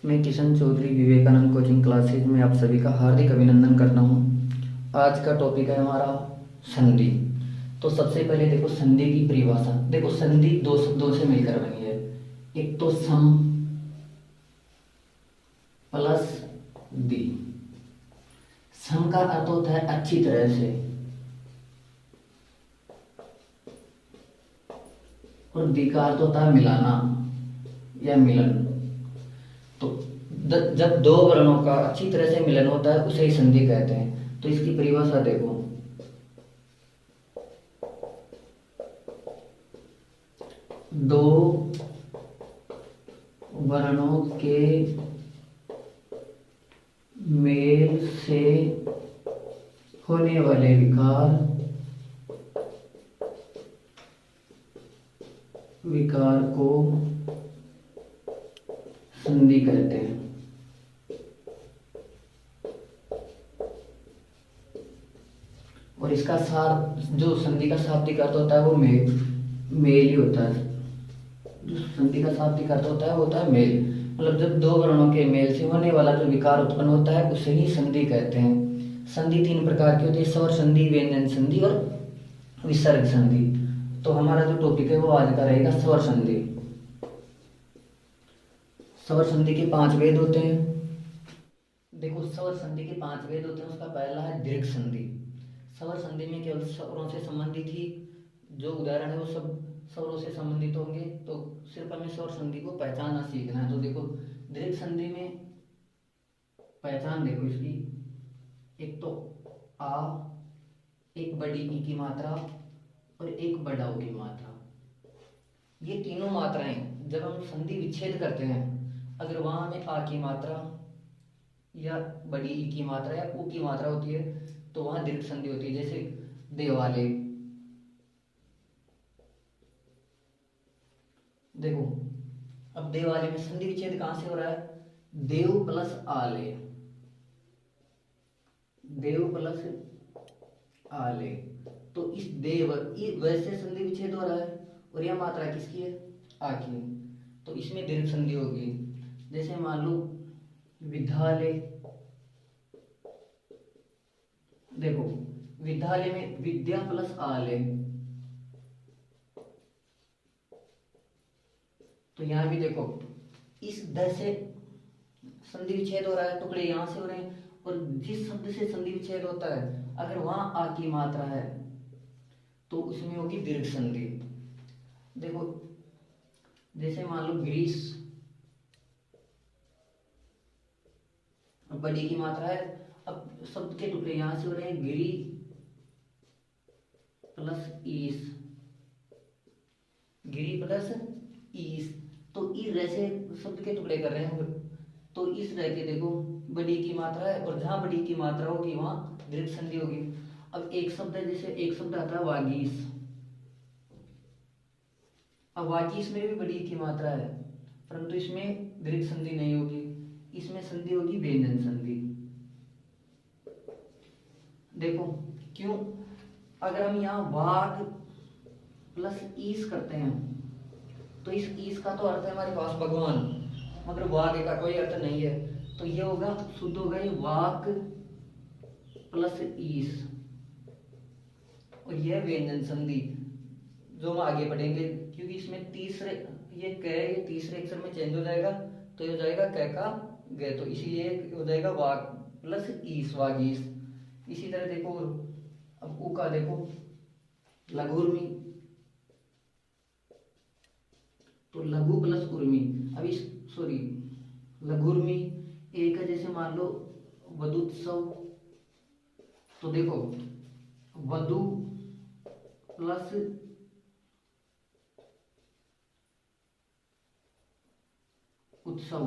मैं Kishan Chaudhary Vivekananda coaching classes में आप सभी का हार्दिक अभिनंदन करता हूँ। आज का टॉपिक है हमारा संधि। तो सबसे पहले देखो संधि की परिभाषा। देखो संधि दो शब्दों से मिलकर बनी है, एक तो सम प्लस दी। सम का अर्थ होता है अच्छी तरह से, और दी का अर्थ होता है मिलाना या मिलन। तो जब दो वर्णों का अच्छी तरह से मिलन होता है उसे ही संधि कहते हैं। तो इसकी परिभाषा देखो, दो वर्णों के मेल से होने वाले विकार को संधि कहते हैं। और इसका सार जो संधि का शाब्दिक अर्थ होता है वो मेल ही होता है। जो संधि का शाब्दिक अर्थ होता है वो होता है मेल। मतलब जब दो वर्णों के मेल से होने वाला जो विकार उत्पन्न होता है उसे ही संधि कहते हैं। संधि तीन प्रकार की होती है, स्वर संधि, व्यंजन संधि और विसर्ग संधि। तो हमारा जो टॉपिक है वो आज का रहेगा स्वर संधि। स्वर संधि के 5 भेद होते हैं। देखो स्वर संधि के 5 भेद होते हैं। उसका पहला है दीर्घ संधि। स्वर संधि में केवल स्वरों से संबंधित ही जो उदाहरण है वो सब स्वरों से संबंधित होंगे। तो सिर्फ हमें स्वर संधि को पहचानना सीखना है। तो देखो दीर्घ संधि में पहचान देखो इसकी, एक तो आ, एक बड़ी ई की मात्रा और एक बड़ा ऊ की मात्रा। ये तीनों मात्राएं जब हम संधि विच्छेद करते हैं, अगर वहां हमें आ की मात्रा या बड़ी ई की मात्रा या ऊ की मात्रा होती है तो वहां दीर्घ संधि होती है। जैसे देवाले, देखो अब देवाले में संधि विच्छेद कहां से हो रहा है? देव प्लस आले, देव प्लस आले। तो इस देव वैसे संधि विच्छेद हो रहा है और यह मात्रा किसकी है? आ की। तो इसमें दीर्घ संधि होगी। जैसे मान लो विद्यालय, देखो विद्यालय में विद्या प्लस आलय, तो यहां भी देखो इस द से संधि विच्छेद हो रहा है, टुकड़े यहां से हो रहे हैं। और जिस शब्द से संधि विच्छेद होता है अगर वहां आ की मात्रा है तो उसमें होगी दीर्घ संधि। देखो जैसे मान लो ग्रीस, बड़ी की मात्रा है, अब शब्द के टुकड़े यहां से हो रहे हैं, गिरी प्लस ईस, गिरी प्लस ईस। तो इस से शब्द के टुकड़े कर रहे हैं। तो इस रह के देखो बड़ी की मात्रा है और जहां बड़ी की मात्रा होगी वहां दीर्घ संधि होगी। अब एक शब्द है, जैसे एक शब्द आता है वागीस। अब वागीस में भी बड़ी की मात्रा है परंतु इसमें दीर्घ संधि नहीं होगी, इसमें संधि होगी व्यंजन संधि। देखो क्यों? अगर हम यहाँ वाग प्लस ईस करते हैं तो इस ईस का तो अर्थ है हमारे पास भगवान, मगर वाग का कोई अर्थ नहीं है। तो ये होगा शुद्ध होगा ये वाक प्लस ईस, और यह व्यंजन संधि जो हम आगे पढ़ेंगे। क्योंकि इसमें तीसरे ये क ये तीसरे अक्षर में चेंज हो जाएगा तो ये हो जाएगा क का ग, तो इसीलिए हो जाएगा वाक प्लस ईस, वागीस। इसी तरह देखो अब ऊ का देखो लघुर्मी, तो लघु प्लस उर्मी। अब इस सॉरी लघुर्मी एक है, जैसे मान लो वधुत्सव, तो देखो वधु प्लस उत्सव।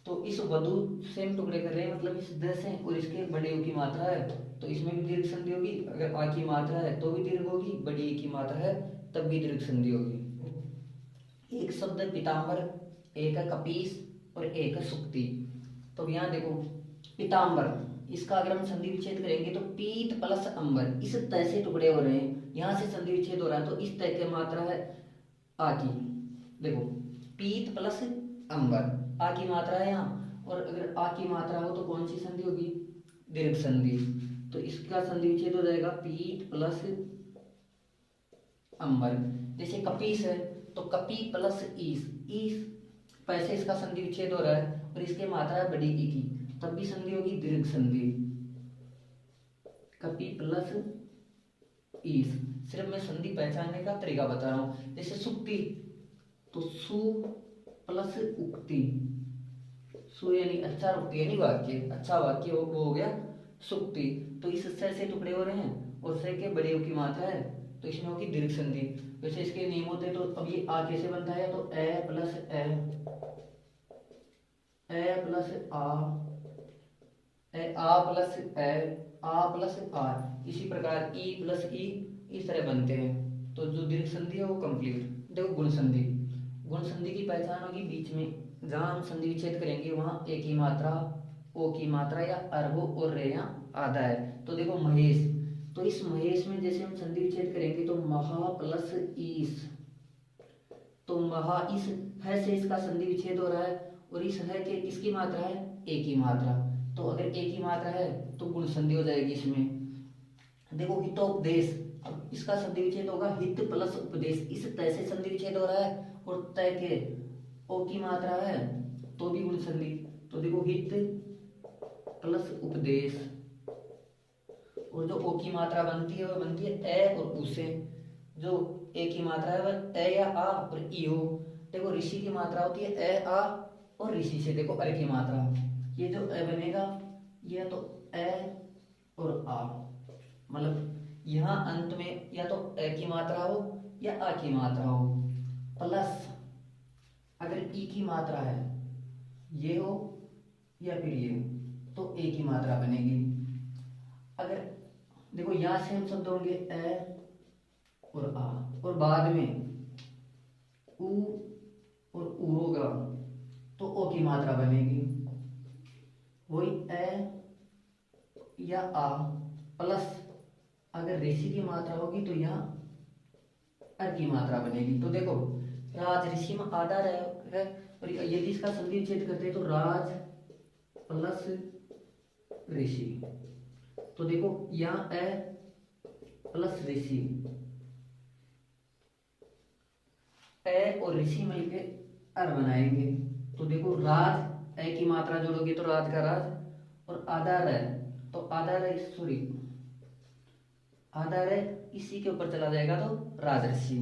तो इस वधु से हम टुकड़े कर रहे हैं, मतलब इस द से, और इसके बड़े ऊ की मात्रा है तो इसमें भी दीर्घ संधि होगी। अगर आ की मात्रा है तो भी दीर्घ होगी, बड़ी ई की मात्रा है तब भी दीर्घ संधि होगी। एक शब्द है पीताम्बर, एक है कपीस और एक है सुक्ति। तो यहाँ देखो पीताम्बर, इसका अगर हम संधि विच्छेद करेंगे तो पीत प्लस अंबर, इस तय से टुकड़े हो रहे हैं, यहाँ से संधि विच्छेद हो रहा है तो इस तय की मात्रा है आ की। देखो पीत प्लस अंबर। आ की मात्रा है यहाँ, और अगर आ की मात्रा हो तो कौन सी संधि होगी? दीर्घ संधि। तो इसका संधि विच्छेद हो जाएगा पीठ प्लस अंबर। जैसे कपीस है तो कपी प्लस ईस, ईस पैसे इसका संधि विच्छेद हो रहा है और इसके मात्रा है बड़ी ई की, तब भी संधि होगी दीर्घ संधि, कपी प्लस ईस। सिर्फ मैं संधि पहचानने का तरीका बता रहा हूं। जैसे सुक्ति, तो सु प्लस उक्ति, सु यानी अच्छा, उक्ति यानी वाक्य, अच्छा वाक्य वो हो गया सुक्ति। तो इस स से टुकड़े हो रहे हैं और स के बड़े की मात्रा है तो इसमें होगी दीर्घ संधि। वैसे इसके नियम होते हैं। तो अब ये आ कैसे बनता है? तो ए प्लस प्लस आ प्लस आ प्लस आर। इसी प्रकार ई प्लस ई इस तरह बनते हैं। तो जो दीर्घ संधि है वो कंप्लीट। देखो गुण संधि, गुण संधि की पहचान होगी बीच में जहां हम संधि विच्छेद करेंगे वहां ए की मात्रा, ओ की मात्रा या अर्हो और रे यहाँ आधा है। तो देखो महेश, तो इस महेश में जैसे हम संधि विच्छेद करेंगे तो महा प्लस ईस, तो महा इस है से इसका संधि विच्छेद हो रहा है और इस है के किसकी मात्रा है? ए की मात्रा। तो अगर ए की मात्रा है तो गुण संधि हो जाएगी इसमें। देखो हितोपदेश, अब इसका संधि विच्छेद होगा हित प्लस उपदेश। इस तय से संधि विच्छेद हो रहा है और तय के ओ की मात्रा है तो भी गुण संधि। तो देखो हित प्लस उपदेश, और जो ओ की मात्रा बनती है वह बनती है ए और उ से। जो ए की मात्रा है वह ए या आ और ई हो। देखो ऋषि की मात्रा होती है ए आ और ऋषि से देखो अर की मात्रा। ये जो ए बनेगा यह तो ए और आ, मतलब यहाँ अंत में या तो ए की मात्रा हो या आ की मात्रा हो, प्लस अगर ई की मात्रा है ये हो या फिर ये हो तो ए की मात्रा बनेगी। अगर देखो यहां से हम शब्द होंगे ए और आ और बाद में उ और उ होगा तो ओ की मात्रा बनेगी। वही ए या आ प्लस अगर ऋषि की मात्रा होगी तो यहाँ अर की मात्रा बनेगी। तो देखो राज ऋषि में आधा है और यदि इसका संधि विच्छेद करते हैं तो राज प्लस ऋषि। तो देखो यहाँ ए प्लस ऋषि, ए और ऋषि मिलके अर बनाएंगे। तो देखो राज ए की मात्रा जोड़ोगे तो राज का राज और आधा रे, तो आधा रे सॉरी आधा रे इसी के ऊपर चला जाएगा तो राजऋषि।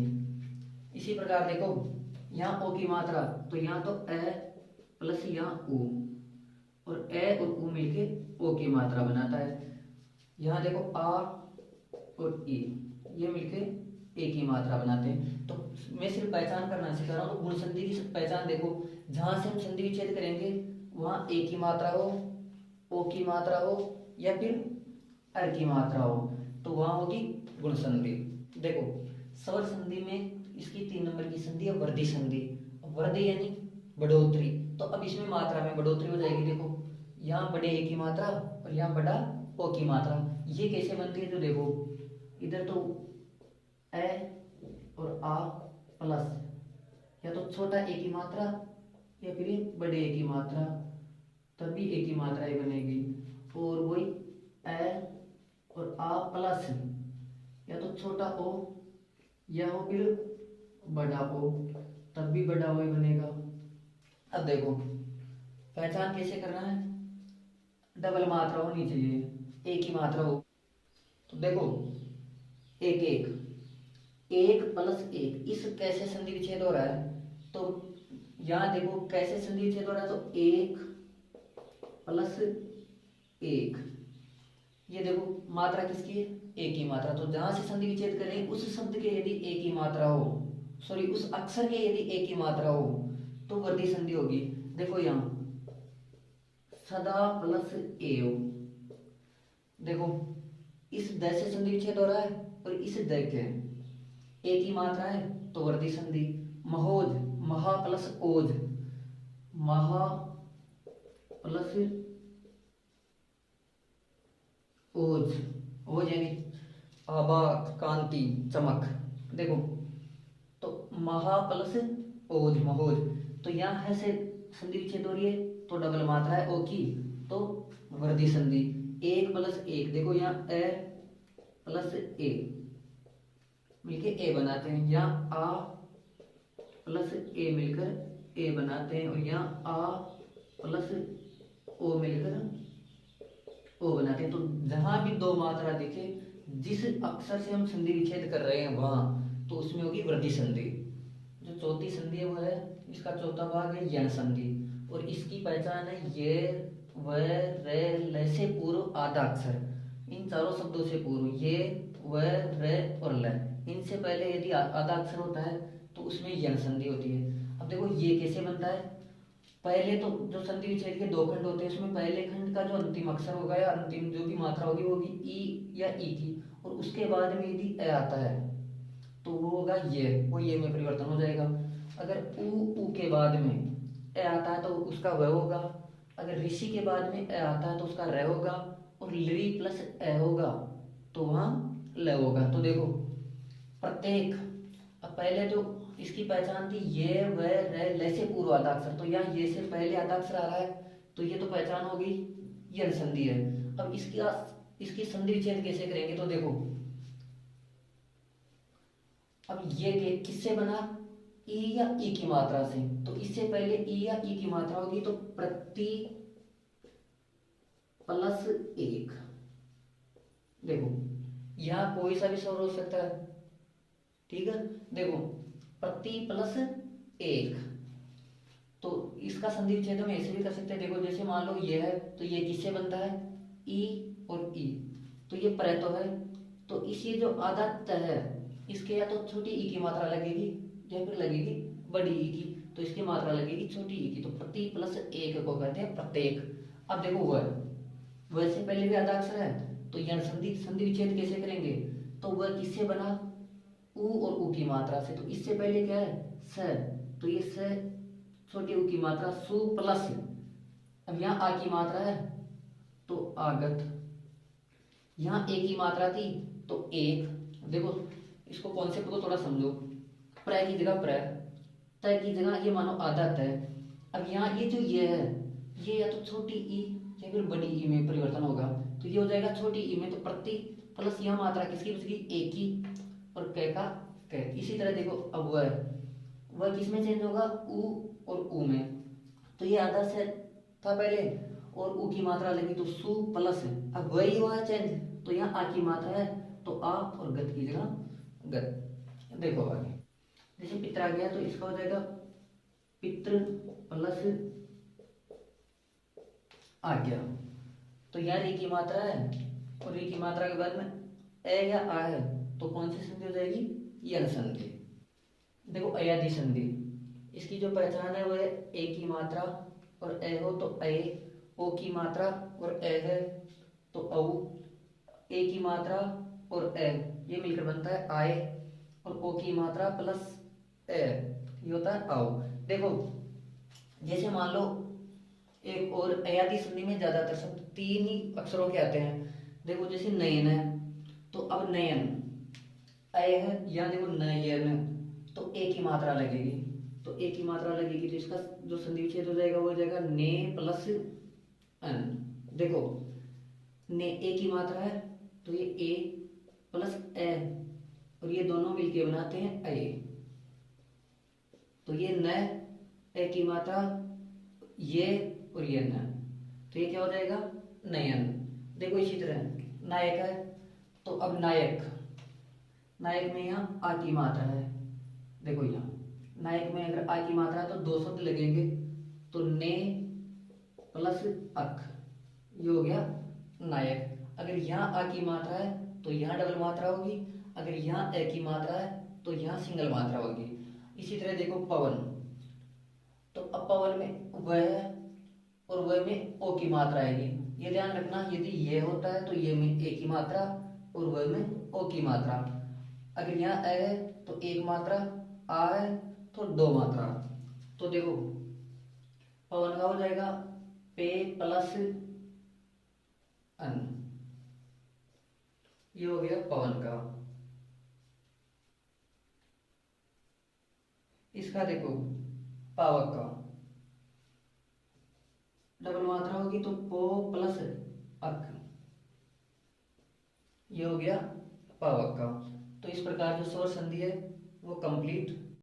इसी प्रकार देखो यहाँ ओ की मात्रा तो यहाँ तो ए प्लस यहाँ उ और ए और उ मिलके ओ की मात्रा बनाता है। यहाँ देखो आ और ई ये मिलके ए की मात्रा बनाते हैं। तो मैं सिर्फ पहचान करना सिखा रहा हूँ। तो गुण संधि की पहचान देखो, जहां से हम संधि विच्छेद करेंगे वहां ए की मात्रा हो, ओ की मात्रा हो या फिर अर की मात्रा हो तो वहां होगी गुण संधि। देखो स्वर संधि में इसकी 3 नंबर की संधि है वृद्धि संधि। वृद्धि यानी बढ़ोतरी, तो अब इसमें मात्रा में बढ़ोतरी हो जाएगी। देखो यहाँ बड़े ए की मात्रा और यहाँ बड़ा ओ की मात्रा। ये कैसे बनती है? तो देखो इधर तो ए और आ प्लस या तो छोटा ए की मात्रा या फिर बड़े ए की मात्रा, तब भी ए की मात्रा ही बनेगी। और वही ए और आ प्लस या तो छोटा ओ या हो फिर बड़ा ओ, तब भी बड़ा ओ ही बनेगा। अब देखो पहचान कैसे करना है? डबल मात्रा होनी चाहिए, एक ही मात्रा हो। तो देखो एक एक एक प्लस एक, इस कैसे संधि विच्छेद हो रहा है? तो यहां देखो कैसे संधि विच्छेद हो रहा है, तो एक प्लस एक, ये देखो मात्रा किसकी है? एक ही मात्रा। तो जहां से संधि विच्छेद करें उस शब्द के यदि एक ही मात्रा हो, सॉरी उस अक्षर के यदि एक ही मात्रा हो तो वृद्धि संधि होगी। देखो यहाँ सदा प्लस एव, देखो इस द से संधि विच्छेद हो रहा है और इस द के एक ही मात्रा है तो वृद्धि संधि। महोज, महा प्लस ओज, महा प्लस ओज, ओज यानी आभा, कांति, चमक। देखो तो महा प्लस ओज महोज, तो यहाँ है से संधि विच्छेद हो रही है तो डबल मात्रा है ओ की, तो वृद्धि संधि। एक प्लस एक, देखो यहाँ ए प्लस ए मिलके ए बनाते हैं, यहाँ आ प्लस ए मिलकर ए बनाते हैं, और यहाँ आ प्लस ओ मिलकर ओ बनाते हैं। तो जहां भी दो मात्रा दिखे, जिस अक्षर से हम संधि विच्छेद कर रहे हैं वहां, तो उसमें होगी वृद्धि संधि। जो चौथी संधि है वो है, इसका चौथा भाग है यण संधि, और इसकी पहचान है ये व रे ल से पूर्व आधा अक्षर, इन चारों शब्दों से पूर्व ये व रे और ल, इनसे पहले यदि आधा अक्षर होता है तो उसमें यण संधि होती है। अब देखो ये कैसे बनता है, पहले तो जो संधि विच्छेद के दो खंड होते हैं उसमें पहले खंड का जो अंतिम अक्षर होगा या अंतिम जो भी मात्रा होगी वो होगी ई या ई की, और उसके बाद में यदि ए आता है तो वो होगा ये, वो ये में परिवर्तन हो जाएगा। अगर ऊ के बाद में ए आता है तो उसका व होगा, अगर ऋषि के बाद में ए आता है तो उसका र होगा, और ली प्लस ए होगा तो वहाँ ल होगा। तो देखो प्रत्येक, अब पहले जो इसकी पहचान थी ये व रे ल से पूर्व आधा अक्षर, तो यहाँ ये से पहले आधा अक्षर आ रहा है तो ये तो पहचान हो गई यण संधि है। अब इसकी संधि विच्छेद कैसे करेंगे, तो देखो अब ये किससे बना, ई या ई की मात्रा से, तो इससे पहले ई या ई की मात्रा होगी तो प्रति प्लस एक, देखो यहाँ कोई सा भी स्वर हो सकता है, ठीक है। देखो प्रति प्लस एक, तो इसका संधि विच्छेद हम ऐसे भी कर सकते हैं। देखो जैसे मान लो ये है तो ये किससे बनता है, ई और ई, तो ये प्र तो है, तो इसी जो आधा त है इसके या तो छोटी ई की मात्रा लगेगी या फिर लगेगी बड़ी ई की, तो इसकी मात्रा लगेगी छोटी ई की, तो प्रति प्लस एक को कहते हैं प्रत्येक। अब देखो वह से पहले भी आधा अक्षर है तो यण संधि विच्छेद कैसे करेंगे, तो वह किससे बना, उ और उ की मात्रा से, तो इससे पहले क्या है स, तो ये स छोटी उ की मात्रा सु प्लस, अब यहाँ आ की मात्रा है तो आगत, यहाँ ए की मात्रा थी तो एक, देखो इसको कॉन्सेप्ट को थोड़ा समझो, प्र की जगह प्र, तय की जगह ये मानो आधा तय। अब यहाँ ये जो ये है ये या तो छोटी ई या फिर बड़ी ई में परिवर्तन होगा, तो ये हो जाएगा छोटी ई में, तो प्रति प्लस यह मात्रा किसकी बचेगी ए की, और क का क। इसी तरह देखो अब वह किस में चेंज होगा, उ और उ में, तो ये आधा से था पहले और उ की मात्रा लगी तो सु प्लस, अब वही हुआ चेंज, तो यहाँ आ की मात्रा है तो आ और गत की जगह गत। देखो आगे जैसे पित्र आ गया तो इसका हो जाएगा पित्र प्लस आज्ञा, तो यहाँ री की मात्रा है और री की मात्रा के बाद में ए या आ है तो कौन सी संधि हो जाएगी, यण संधि। देखो अयादि संधि, इसकी जो पहचान है वो है ए की मात्रा और ए हो तो ए, ओ की मात्रा और ए है तो औ, ए की मात्रा और ए ये मिलकर बनता है आए, और ओ की मात्रा प्लस ए ये होता है आओ। देखो जैसे मान लो एक और अयादि संधि में ज्यादातर शब्द तीन ही अक्षरों के आते हैं, देखो जैसे नयन है तो अब नयन अय है, या देखो नयन तो ए की मात्रा लगेगी, तो ए की मात्रा लगेगी तो इसका जो संधि विच्छेद हो जाएगा वो हो जाएगा ने प्लस अन। देखो ने ए की मात्रा है तो ये ए प्लस ए और ये दोनों मिलके बनाते हैं अय, तो ये न ए की मात्रा ये और ये न, तो ये क्या हो जाएगा नयन। देखो इसी तरह नायक है तो अब नायक, नायक में यहाँ आ की मात्रा है, देखो यहाँ नायक में अगर आ की मात्रा है तो दो शब्द लगेंगे, तो ने प्लस अक ये हो गया नायक। अगर यहाँ आ की मात्रा है तो यहाँ डबल मात्रा होगी, अगर यहाँ ए की मात्रा है तो यहाँ सिंगल मात्रा होगी। इसी तरह देखो पवन, तो अब पवन में वह है और वह में ओ की मात्रा आएगी, ये ध्यान रखना यदि ये होता है तो ये में ए की मात्रा और वह में ओ की मात्रा, अगर यहाँ ए है तो एक मात्रा, आ है तो दो मात्रा। तो देखो पवन का हो जाएगा पे प्लस अन, ये हो गया पवन का। इसका देखो पावक का, डबल मात्रा होगी तो पो प्लस अक, ये हो गया पावक का। तो इस प्रकार जो स्वर संधि है वो कंप्लीट